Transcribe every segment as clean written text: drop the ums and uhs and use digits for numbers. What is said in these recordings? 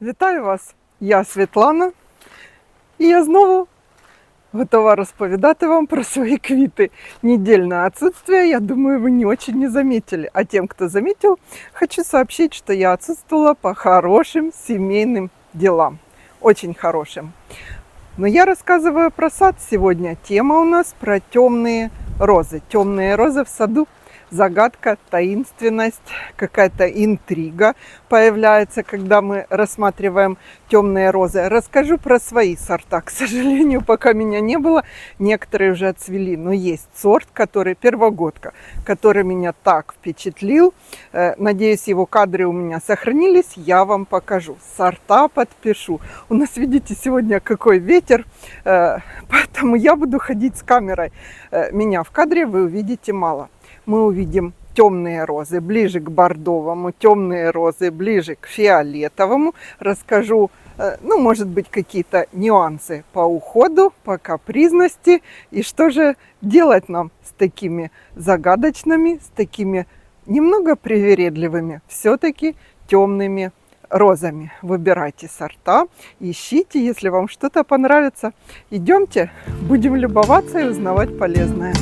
Вітаю вас! Я Світлана, і я знову готова розповідати вам про свои квиты. Недельное отсутствие, я думаю, вы не очень не заметили. А тем, кто заметил, хочу сообщить, что я отсутствовала по хорошим семейным делам. Очень хорошим. Но я рассказываю про сад сегодня. Тема у нас про темные розы. Темные розы в саду. Загадка, таинственность, какая-то интрига появляется, когда мы рассматриваем темные розы. Расскажу про свои сорта. К сожалению, пока меня не было, некоторые уже отцвели. Но есть сорт, который первогодка, который меня так впечатлил. Надеюсь, его кадры у меня сохранились. Я вам покажу. Сорта подпишу. У нас, видите, сегодня какой ветер, поэтому я буду ходить с камерой. Меня в кадре вы увидите мало. Мы увидим темные розы ближе к бордовому, темные розы ближе к фиолетовому. Расскажу, ну, может быть, какие-то нюансы по уходу, по капризности. И что же делать нам с такими загадочными, с такими немного привередливыми, все-таки темными розами. Выбирайте сорта, ищите, если вам что-то понравится. Идемте, будем любоваться и узнавать полезное.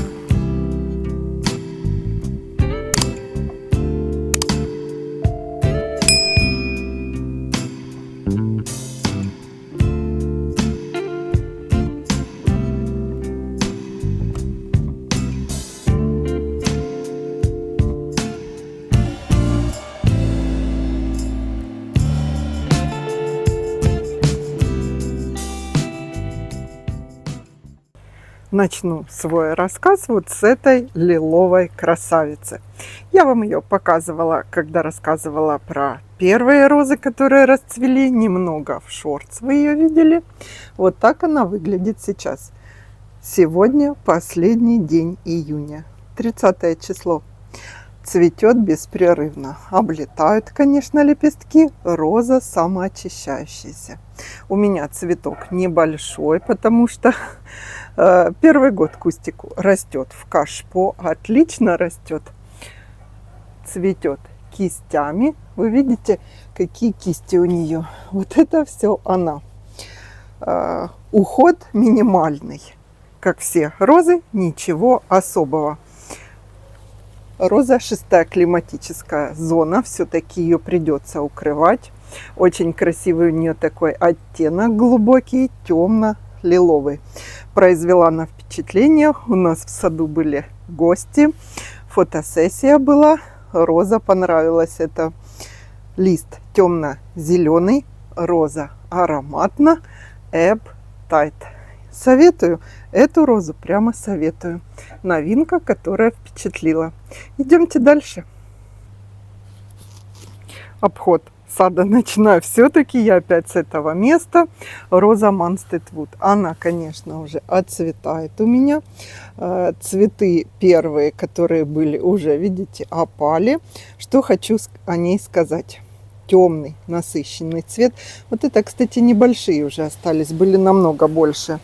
Начну свой рассказ вот с этой лиловой красавицы. Я вам ее показывала, когда рассказывала про первые розы, которые расцвели. Немного в шортс вы ее видели. Вот так она выглядит сейчас. Сегодня последний день июня, 30 число. Цветет беспрерывно. Облетают, конечно, лепестки. Роза самоочищающаяся. У меня цветок небольшой, потому что первый год кустику растет в кашпо. Отлично растет. Цветет кистями. Вы видите, какие кисти у нее. Вот это все она. Уход минимальный. Как все розы, ничего особого. Роза 6-я климатическая зона, все-таки ее придется укрывать. Очень красивый у нее такой оттенок глубокий, темно-лиловый. Произвела она впечатление. У нас в саду были гости, фотосессия была. Роза понравилась. Это лист темно-зеленый, роза ароматна, Ebb Tide. Советую, эту розу прямо советую. Новинка, которая впечатлила. Идемте дальше. Обход сада начинаю все-таки я опять с этого места. Роза Munstead Wood. Она, конечно, уже отцветает у меня. Цветы первые, которые были уже, видите, опали. Что хочу о ней сказать. Темный, насыщенный цвет. Вот это, кстати, небольшие уже остались, были намного больше.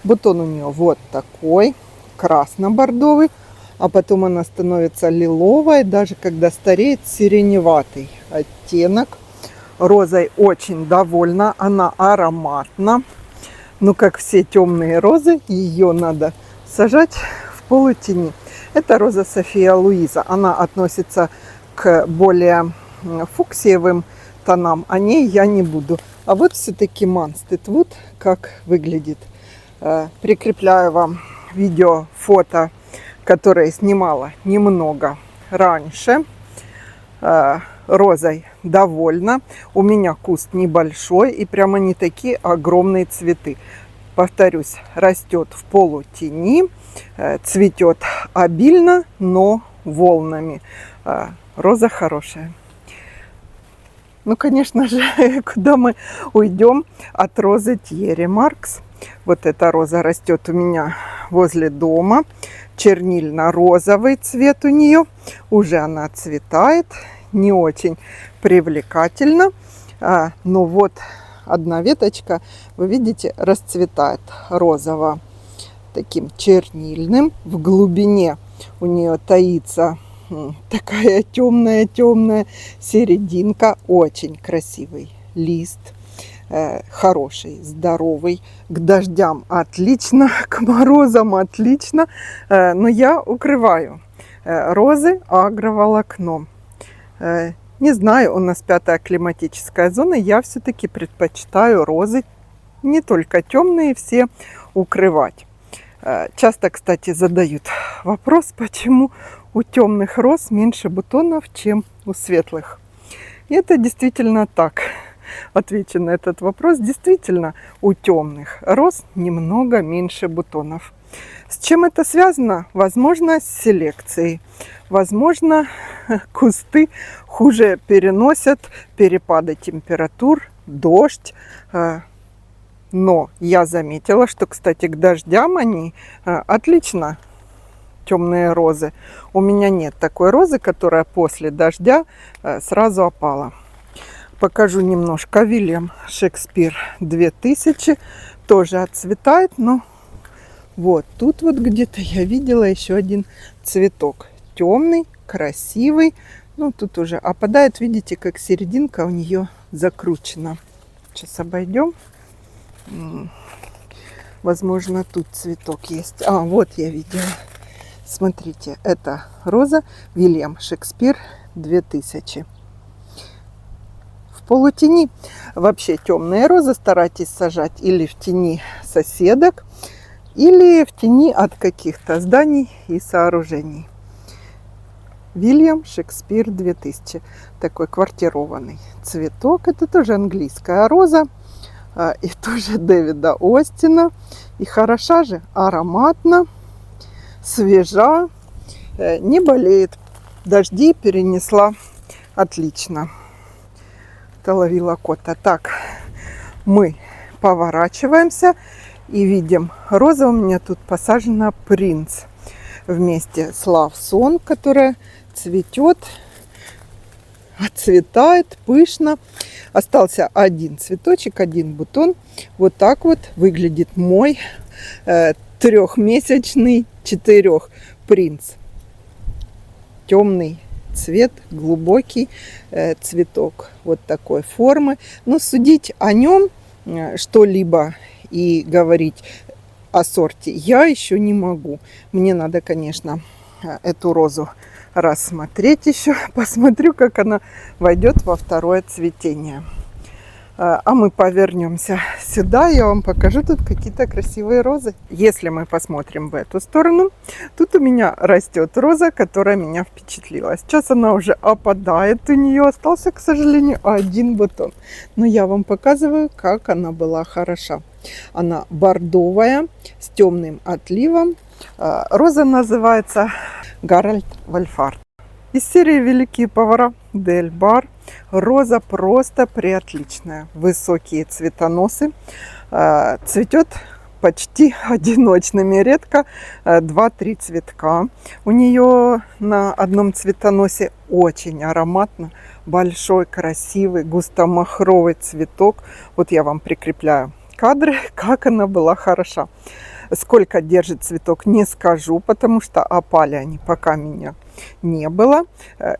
Бутон у нее вот такой, красно-бордовый, а потом она становится лиловой, даже когда стареет, сиреневатый оттенок. Розой очень довольна, она ароматна. Но как все темные розы, ее надо сажать в полутени. Это роза София Луиза, она относится к более фуксиевым тонам, о ней я не буду. А вот все-таки Munstead Wood, как выглядит. Прикрепляю вам видео, фото, которое снимала немного раньше. Розой довольна. У меня куст небольшой и прямо не такие огромные цветы. Повторюсь, растет в полутени, цветет обильно, но волнами. Роза хорошая. Ну, конечно же, куда мы уйдем от розы Thierry Marx. Вот эта роза растет у меня возле дома. Чернильно-розовый цвет у нее. Уже она цветает. Не очень привлекательно. Но вот одна веточка, вы видите, расцветает розово таким чернильным. В глубине у нее таится такая темная серединка. Очень красивый лист, хороший, здоровый, к дождям отлично, к морозам отлично, но я укрываю розы агроволокном. Не знаю, у нас 5-я климатическая зона, я все-таки предпочитаю розы, не только темные, все укрывать. Часто, кстати, задают вопрос, почему у темных роз меньше бутонов, чем у светлых. И это действительно так. Отвечу на этот вопрос. Действительно, у темных роз немного меньше бутонов. С чем это связано? Возможно, с селекцией. Возможно, кусты хуже переносят перепады температур, дождь. Но я заметила, что, кстати, к дождям они отлично, темные розы. У меня нет такой розы, которая после дождя сразу опала. Покажу немножко. Вильям Шекспир 2000. Тоже отцветает, но вот тут вот где-то я видела еще один цветок. Темный, красивый. Ну, тут уже опадает. Видите, как серединка у нее закручена. Сейчас обойдем. Возможно, тут цветок есть. А, вот я видела. Смотрите, это роза Вильям Шекспир 2000. В полутени. Вообще темные розы старайтесь сажать или в тени соседок, или в тени от каких-то зданий и сооружений. Вильям Шекспир 2000. Такой квартированный цветок. Это тоже английская роза. И тоже Дэвида Остина. И хороша же, ароматна, свежа, не болеет. Дожди перенесла отлично. Это ловила кота. Так, мы поворачиваемся и видим, роза у меня тут посажена принц. Вместе с Love Song, которая цветет, отцветает пышно. Остался один цветочек, один бутон. Вот так вот выглядит мой трехмесячный 4 принц. Темный цвет, глубокий цветок вот такой формы. Но судить о нем что-либо и говорить о сорте я еще не могу. Мне надо, конечно, эту розу рассмотреть еще. Посмотрю, как она войдет во второе цветение. А мы повернемся сюда, я вам покажу тут какие-то красивые розы. Если мы посмотрим в эту сторону, тут у меня растет роза, которая меня впечатлила. Сейчас она уже опадает, у нее остался, к сожалению, один бутон. Но я вам показываю, как она была хороша. Она бордовая, с темным отливом. Роза называется Гарольд Вольфард. Из серии «Великие повара» Дель Бар. Роза просто преотличная. Высокие цветоносы. Цветет почти одиночными. Редко 2-3 цветка. У нее на одном цветоносе очень ароматно. Большой, красивый, густомахровый цветок. Вот я вам прикрепляю кадры, как она была хороша. Сколько держит цветок, не скажу, потому что опали они, пока меня не было.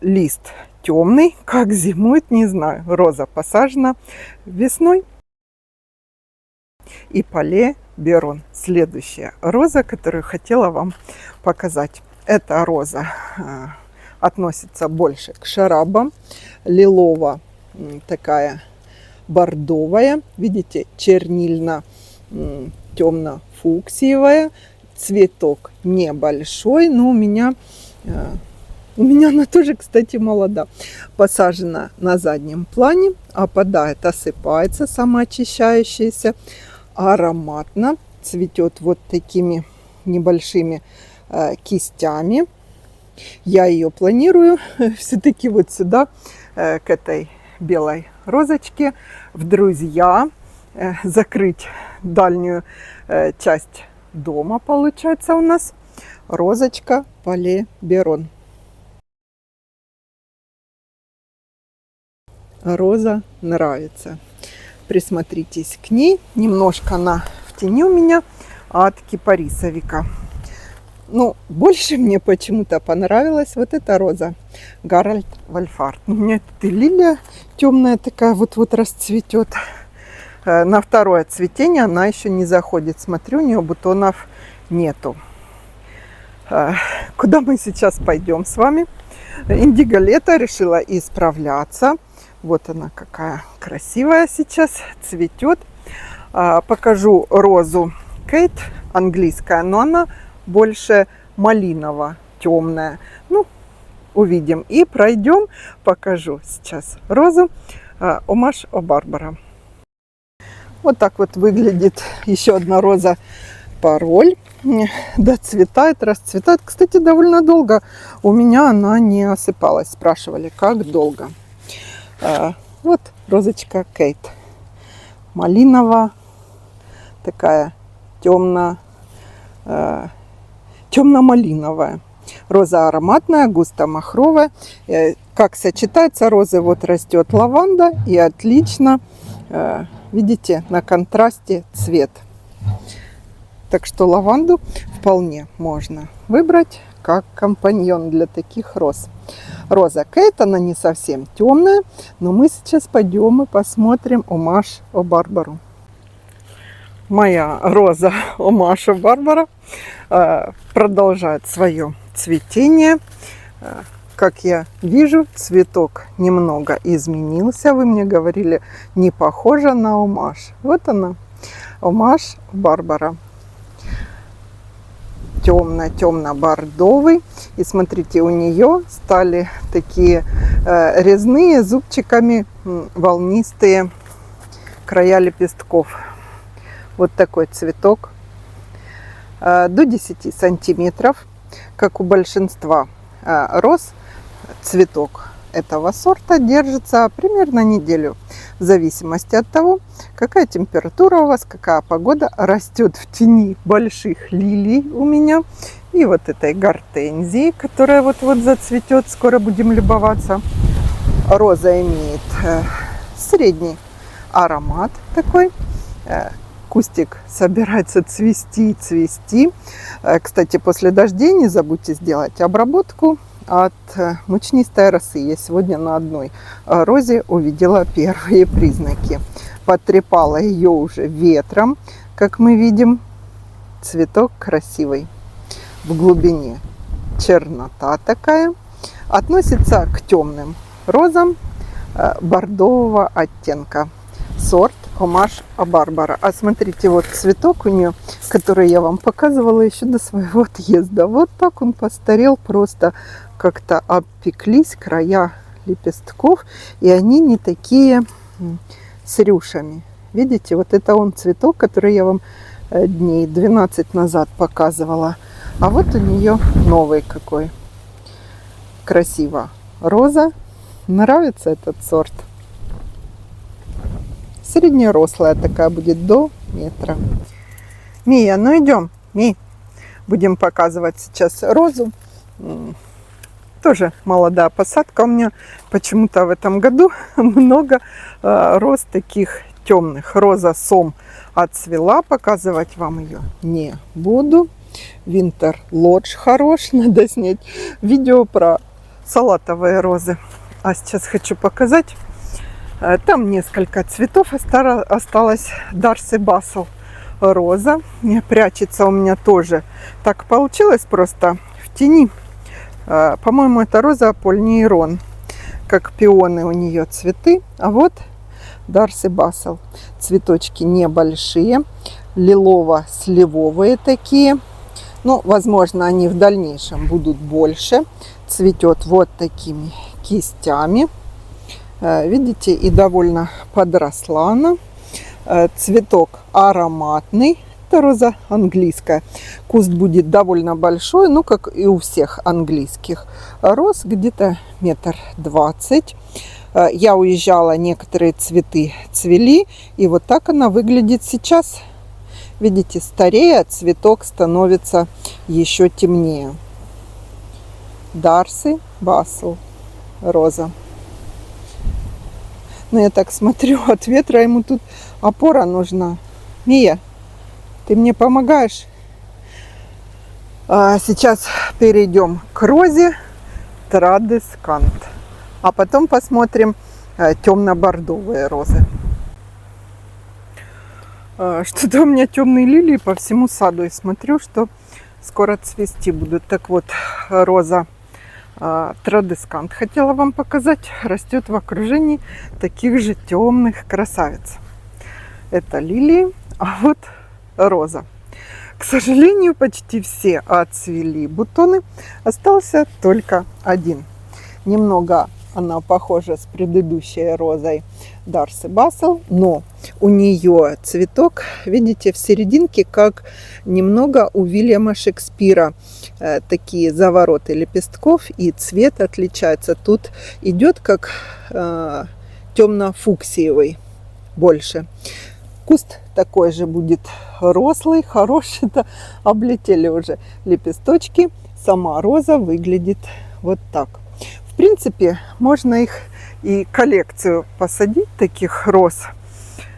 Лист темный, как зимует, не знаю. Роза посажена весной. И Palais Biron. Следующая роза, которую хотела вам показать. Эта роза относится больше к шарабам. Лилово такая бордовая. Видите, чернильно-темно-фуксиевая. Цветок небольшой, но у меня она тоже, кстати, молода. Посажена на заднем плане, опадает, осыпается, самоочищающаяся. Ароматно. Цветет вот такими небольшими кистями. Я ее планирую все-таки вот сюда, к этой белой розочке, в друзья, закрыть дальнюю часть дома, получается у нас. Розочка Palais Biron. Роза нравится. Присмотритесь к ней. Немножко она в тени у меня от кипарисовика. Ну, больше мне почему-то понравилась вот эта роза Гарольд Вальфард. У меня тут и лилия темная такая вот-вот расцветет. На второе цветение она еще не заходит. Смотрю, у нее бутонов нету. Куда мы сейчас пойдем с вами? Индиго лето решила исправляться. Вот она какая красивая сейчас, цветет. Покажу розу Кейт, английская, но она больше малиново-темная. Ну, увидим. И пройдем, покажу сейчас розу Омаш о Барбара. Вот так вот выглядит еще одна роза Пароль. Доцветает, расцветает. Кстати, довольно долго у меня она не осыпалась. Спрашивали, как долго. Вот розочка Кейт. Малиново, такая темно-малиновая. Роза ароматная, густо-махровая. Как сочетается розы, вот растет лаванда и отлично, видите, на контрасте цвет. Так что лаванду вполне можно выбрать как компаньон для таких роз. Роза Кейт, она не совсем темная, но мы сейчас пойдем и посмотрим Омаш о Барбару. Моя роза Омаш о Барбара продолжает свое цветение. Как я вижу, цветок немного изменился. Вы мне говорили, не похожа на Омаш. Вот она, Омаш о Барбара. Темно-бордовый. И смотрите, у нее стали такие резные зубчиками волнистые края лепестков. Вот такой цветок. До 10 сантиметров, как у большинства роз, цветок этого сорта держится примерно неделю. В зависимости от того, какая температура у вас, какая погода. Растет в тени больших лилий у меня. И вот этой гортензии, которая вот-вот зацветет. Скоро будем любоваться. Роза имеет средний аромат такой. Кустик собирается цвести. Кстати, после дождей не забудьте сделать обработку от мучнистой росы. Я сегодня на одной розе увидела первые признаки. Потрепала ее уже ветром, как мы видим. Цветок красивый. В глубине чернота такая. Относится к темным розам бордового оттенка. Сорт Омаш о Барбара. А смотрите, вот цветок у нее, который я вам показывала еще до своего отъезда. Вот так он постарел, просто как-то обпеклись края лепестков, и они не такие с рюшами. Видите, вот это он цветок, который я вам дней 12 назад показывала. А вот у нее новый какой. Красиво. Роза. Нравится этот сорт. Среднерослая такая будет, до метра. Мия, ну идем. Ми. Будем показывать сейчас розу. Тоже молодая посадка. У меня почему-то в этом году много роз таких темных. Роза Сом отцвела. Показывать вам ее не буду. Винтер Лодж хорош. Надо снять видео про салатовые розы. А сейчас хочу показать. Там несколько цветов осталось. Дарси Басл роза. Прячется у меня тоже. Так получилось просто в тени. По-моему, это роза Поль Нейрон. Как пионы у нее цветы. А вот Дарси Басл. Цветочки небольшие. Лилово-сливовые такие. Ну, возможно, они в дальнейшем будут больше. Цветет вот такими кистями. Видите, и довольно подросла она. Цветок ароматный. Это роза английская. Куст будет довольно большой, ну, как и у всех английских роз, где-то 1,20 м. Я уезжала, некоторые цветы цвели, и вот так она выглядит сейчас. Видите, старея, цветок становится еще темнее. Дарси Басл роза. Но я так смотрю, от ветра ему тут опора нужна. Мия, ты мне помогаешь? Сейчас перейдем к розе Традескант. А потом посмотрим темно-бордовые розы. Что-то у меня темные лилии по всему саду. И смотрю, что скоро цвести будут. Так вот, роза Традескант хотела вам показать. Растет в окружении таких же темных красавиц. Это лилии, а вот роза. К сожалению, почти все отцвели бутоны. Остался только один. Немного она похожа с предыдущей розой Дарси Бассел, но у нее цветок, видите, в серединке, как немного у Вильяма Шекспира. Такие завороты лепестков, и цвет отличается. Тут идет как темно-фуксиевый больше. Куст такой же будет рослый, хороший-то, облетели уже лепесточки. Сама роза выглядит вот так. В принципе, можно их и коллекцию посадить, таких роз,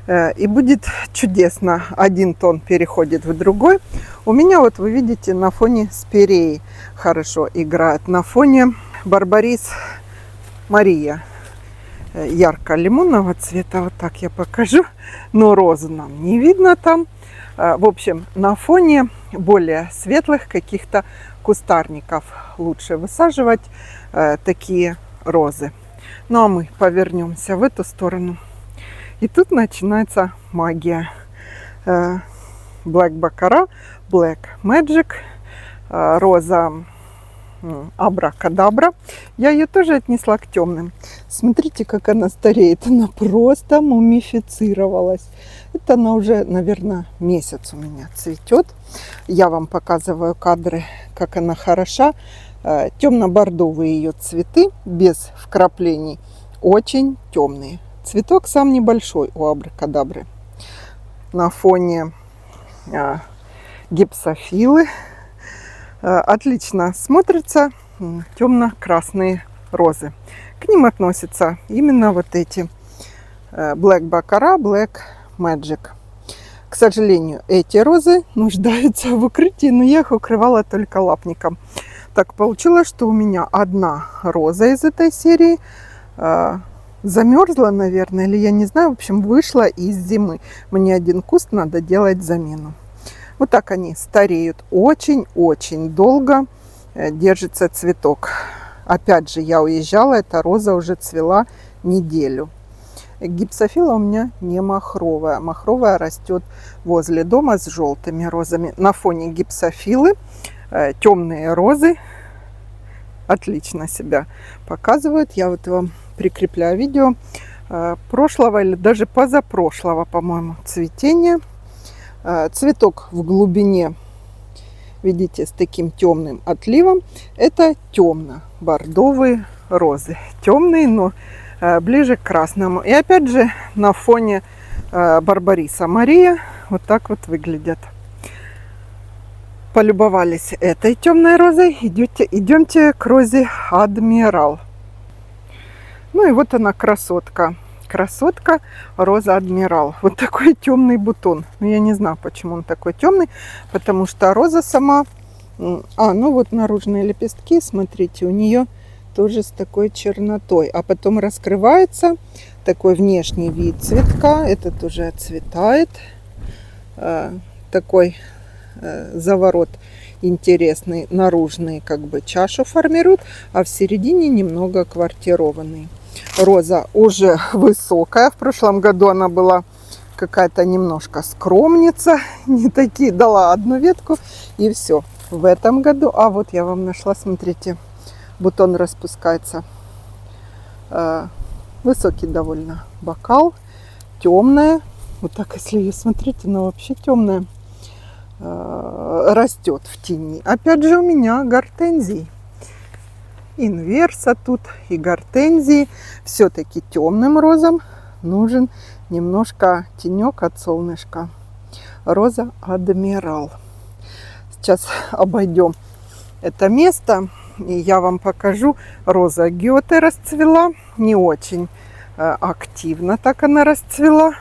и будет чудесно. Один тон переходит в другой. У меня, вот вы видите, на фоне спиреи хорошо играет. На фоне Барбарис Мария. Ярко-лимонного цвета, вот так я покажу, но розу нам не видно там. В общем, на фоне более светлых каких-то кустарников лучше высаживать такие розы. Ну а мы повернемся в эту сторону. И тут начинается магия. Black Baccarat, Black Magic, роза Абракадабра. Я ее тоже отнесла к темным. Смотрите, как она стареет. Она просто мумифицировалась. Это она уже, наверное, месяц у меня цветет. Я вам показываю кадры, как она хороша. Темно-бордовые ее цветы, без вкраплений, очень темные. Цветок сам небольшой у Абракадабры. На фоне гипсофилы отлично смотрятся темно-красные розы. К ним относятся именно вот эти Black Baccarat, Black Magic. К сожалению, эти розы нуждаются в укрытии, но я их укрывала только лапником. Так получилось, что у меня одна роза из этой серии замерзла, наверное, или я не знаю, в общем, вышла из зимы. Мне один куст надо делать замену. Вот так они стареют очень-очень долго, держится цветок. Опять же, я уезжала, эта роза уже цвела неделю. Гипсофила у меня не махровая. Махровая растет возле дома с желтыми розами. На фоне гипсофилы темные розы отлично себя показывают. Я вот вам прикрепляю видео прошлого или даже позапрошлого, по-моему, цветения. Цветок в глубине, видите, с таким темным отливом. Это темно-бордовые розы. Темные, но ближе к красному. И опять же на фоне Барбариса Мария вот так вот выглядят. Полюбовались этой темной розой. Идемте к розе Адмирал. Ну и вот она, красотка. Красотка роза Адмирал. Вот такой темный бутон. Но я не знаю, почему он такой темный. Потому что роза сама... ну вот наружные лепестки, смотрите, у нее тоже с такой чернотой. А потом раскрывается такой внешний вид цветка. Этот уже отцветает. Такой заворот интересный, наружный, как бы чашу формирует, а в середине немного квартированный. Роза уже высокая. В прошлом году она была какая-то немножко скромница. Не такие, дала одну ветку и все. В этом году, вот я вам нашла, смотрите, бутон распускается. Высокий довольно бокал, темная. Вот так, если ее смотреть, она вообще темная. Растет в тени. Опять же у меня гортензии. Инверса тут и гортензии. Все-таки темным розам нужен немножко тенек от солнышка. Роза Адмирал. Сейчас обойдем это место. И я вам покажу. Роза Гёте расцвела. Не очень активно так она расцвела.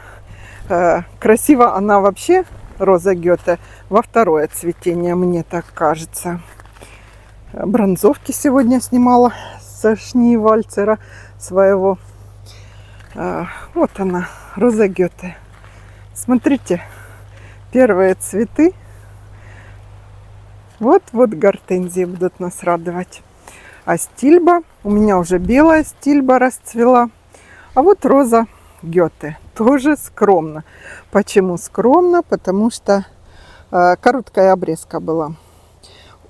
Красиво она вообще роза Гёте во второе цветение, мне так кажется. Бронзовки сегодня снимала со шнивальцера своего. Вот она, роза Гёте. Смотрите, первые цветы. Вот-вот гортензии будут нас радовать. А стильба, у меня уже белая стильба расцвела. А вот роза Гёте, тоже скромно. Почему скромно? Потому что короткая обрезка была.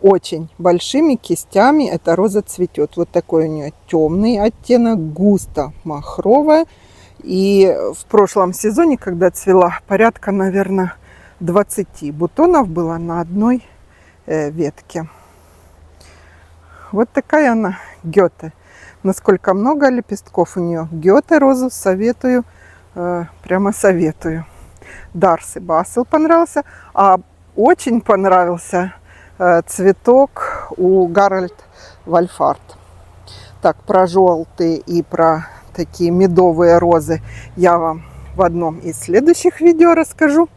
Очень большими кистями эта роза цветет. Вот такой у нее темный оттенок, густо махровая. И в прошлом сезоне, когда цвела, порядка, наверное, 20 бутонов было на одной ветке. Вот такая она, Гёте. Насколько много лепестков у нее. Гёте розу советую, прямо советую. Дарси Басел понравился. А очень понравился цветок у Гарольд Вальфард. Так, про желтые и про такие медовые розы я вам в одном из следующих видео расскажу.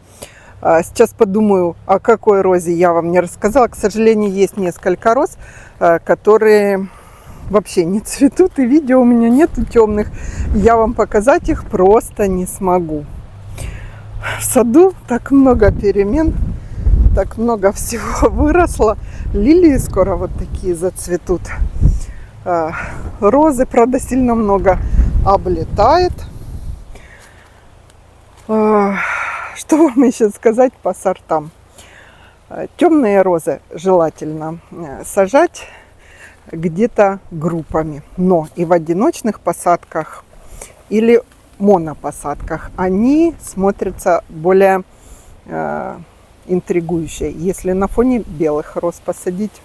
Сейчас подумаю, о какой розе я вам не рассказала. К сожалению, есть несколько роз, которые вообще не цветут, и видео у меня нету темных. Я вам показать их просто не смогу. В саду так много перемен, так много всего выросло. Лилии скоро вот такие зацветут. Розы, правда, сильно много облетает. Что вам еще сказать по сортам? Темные розы желательно сажать где-то группами, но и в одиночных посадках или монопосадках они смотрятся более интригующе. Если на фоне белых роз посадить,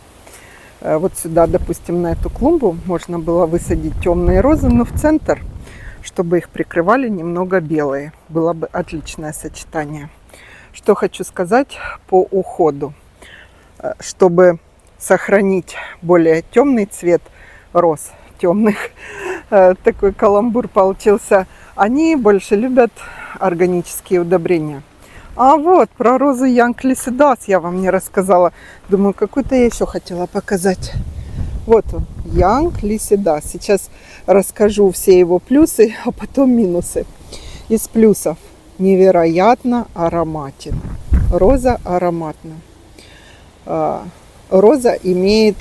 вот сюда, допустим, на эту клумбу можно было высадить темные розы, но в центр, чтобы их прикрывали немного белые. Было бы отличное сочетание. Что хочу сказать по уходу. Чтобы сохранить более темный цвет роз, темных, такой каламбур получился, они больше любят органические удобрения. А вот про розу Янг Лисидас я вам не рассказала. Думаю, какую-то я еще хотела показать. Вот он, Янг Лисидас. Сейчас расскажу все его плюсы, а потом минусы. Из плюсов: невероятно ароматен. Роза ароматна. Роза имеет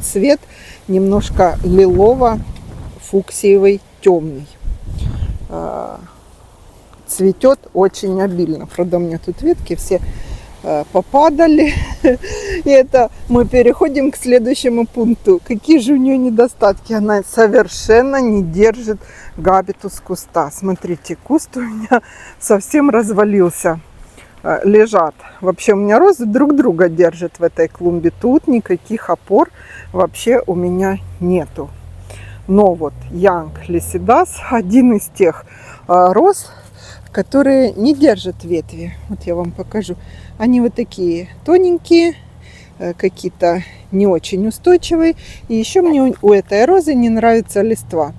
цвет немножко лилово-фуксиевый, темный. Цветет очень обильно. Правда, у меня тут ветки все попадали. И это мы переходим к следующему пункту. Какие же у нее недостатки? Она совершенно не держит габитус куста. Смотрите, куст у меня совсем развалился. Лежат. Вообще у меня розы друг друга держат в этой клумбе. Тут никаких опор вообще у меня нету. Но вот Янг Лисидас один из тех роз, которые не держат ветви. Вот я вам покажу. Они вот такие тоненькие, какие-то не очень устойчивые. И еще мне у этой розы не нравится листва.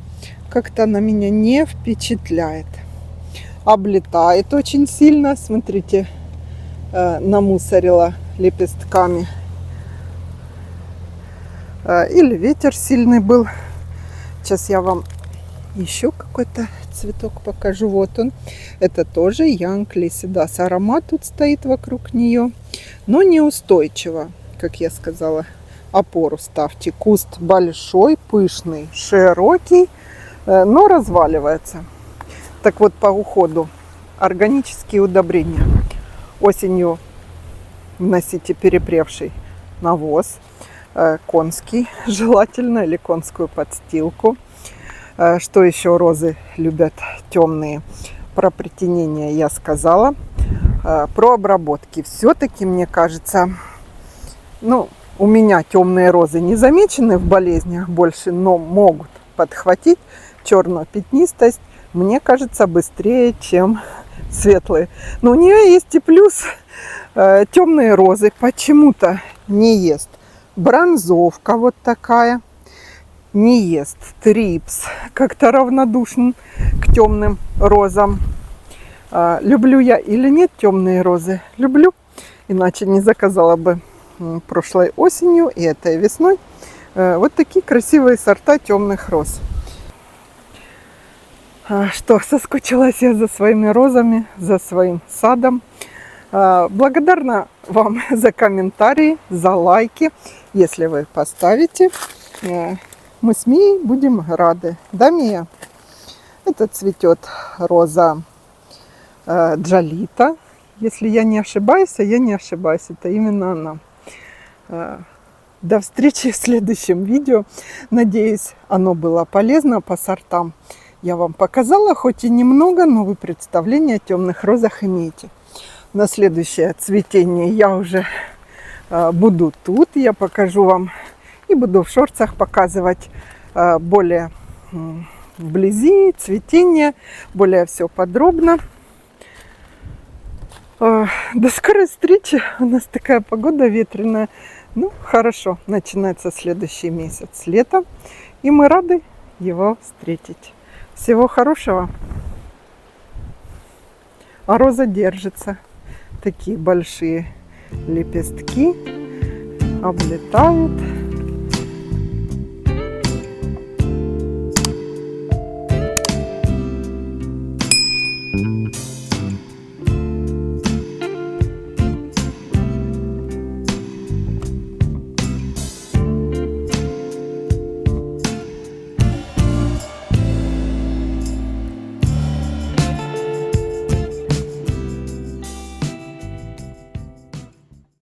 Как-то она меня не впечатляет. Облетает очень сильно. Смотрите, намусорила лепестками. Или ветер сильный был. Сейчас я вам еще какой-то цветок покажу. Вот он. Это тоже Янг Лисидас. Аромат тут стоит вокруг нее. Но неустойчиво, как я сказала. Опору ставьте. Куст большой, пышный, широкий, но разваливается. Так вот, по уходу. Органические удобрения. Осенью вносите перепревший навоз. Конский желательно, или конскую подстилку. Что еще розы любят темные? Про притенение я сказала. Про обработки. Все-таки, мне кажется, у меня темные розы не замечены в болезнях больше, но могут подхватить черную пятнистость, мне кажется, быстрее, чем светлые. Но у нее есть и плюс. Темные розы почему-то не ест бронзовка вот такая. Не ест трипс, как-то равнодушен к темным розам. Люблю я или нет темные розы? Люблю, иначе не заказала бы прошлой осенью и этой весной вот такие красивые сорта темных роз. Что, соскучилась я за своими розами, за своим садом. Благодарна вам за комментарии, за лайки. Если вы поставите, мы с Мией будем рады. Да, Мия? Это цветет роза Джолита. Если я не ошибаюсь, а я не ошибаюсь, это именно она. До встречи в следующем видео. Надеюсь, оно было полезно по сортам. Я вам показала, хоть и немного, но вы представление о темных розах имеете. На следующее цветение я уже буду тут. Я покажу вам и буду в шортсах показывать более вблизи цветение, более все подробно. До скорой встречи. У нас такая погода ветреная. Ну, хорошо, начинается следующий месяц, лето. И мы рады его встретить. Всего хорошего. А роза держится. Такие большие лепестки облетают.